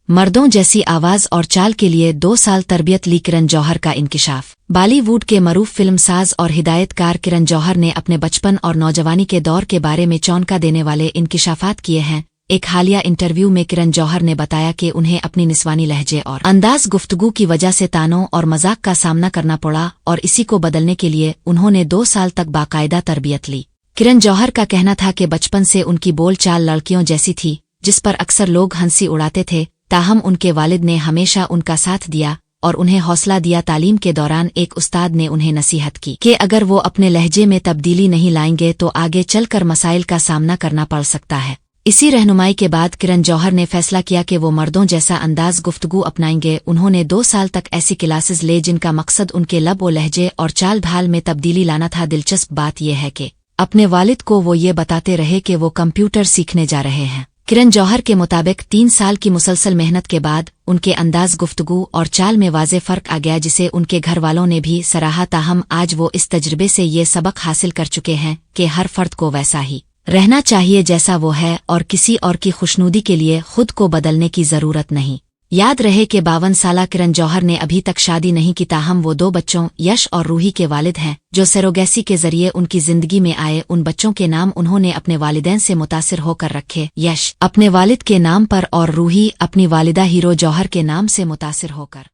मर्दों जैसी आवाज और चाल के लिए 2 साल तरबियत ली किरण जौहर का इंकिशाफ। बॉलीवुड के मरूफ फिल्मसाज और हिदायतकार किरण जौहर ने अपने बचपन और नौजवानी के दौर के बारे में चौंका देने वाले इंकिशाफात किए हैं। एक हालिया इंटरव्यू में किरण जौहर ने बताया कि उन्हें अपनी निस्वानी लहजे और अंदाज गुफ्तगू की वजह से तानों और मजाक का सामना करना पड़ा और इसी को बदलने के लिए उन्होंने 2 साल तक बाकायदा तरबियत ली। किरण जौहर का कहना था कि बचपन से उनकी बोल चाल लड़कियों जैसी थी, जिस पर अक्सर लोग हंसी उड़ाते थे। ताहम उनके वालिद ने हमेशा उनका साथ दिया और उन्हें हौसला दिया। तालीम के दौरान एक उस्ताद ने उन्हें नसीहत की कि अगर वो अपने लहजे में तब्दीली नहीं लाएंगे तो आगे चलकर मसाइल का सामना करना पड़ सकता है। इसी रहनुमाई के बाद किरण जौहर ने फैसला किया कि वो मर्दों जैसा अंदाज गुफ्तगू अपनाएंगे। उन्होंने 2 साल तक ऐसी क्लासेस ले जिनका मकसद उनके लब व लहजे और चाल ढाल में तब्दीली लाना था। दिलचस्प बात यह है कि अपने वालिद को वो ये बताते रहे कि वो कंप्यूटर सीखने जा रहे हैं। किरण जौहर के मुताबिक 3 साल की मुसलसल मेहनत के बाद उनके अंदाज गुफ्तगू और चाल में वाज़े फ़र्क आ गया, जिसे उनके घर वालों ने भी सराहा। ताहम आज वो इस तजर्बे से ये सबक हासिल कर चुके हैं कि हर फर्द को वैसा ही रहना चाहिए जैसा वो है और किसी और की खुशनुदी के लिए खुद को बदलने की ज़रूरत नहीं। याद रहे कि 52 साला किरण जौहर ने अभी तक शादी नहीं की। ताहम वो 2 बच्चों यश और रूही के वालिद हैं जो सरोगेसी के जरिए उनकी जिंदगी में आए। उन बच्चों के नाम उन्होंने अपने वालिदैन से मुतासिर होकर रखे। यश अपने वालिद के नाम पर और रूही अपनी वालिदा हीरो जौहर के नाम से मुतासिर होकर।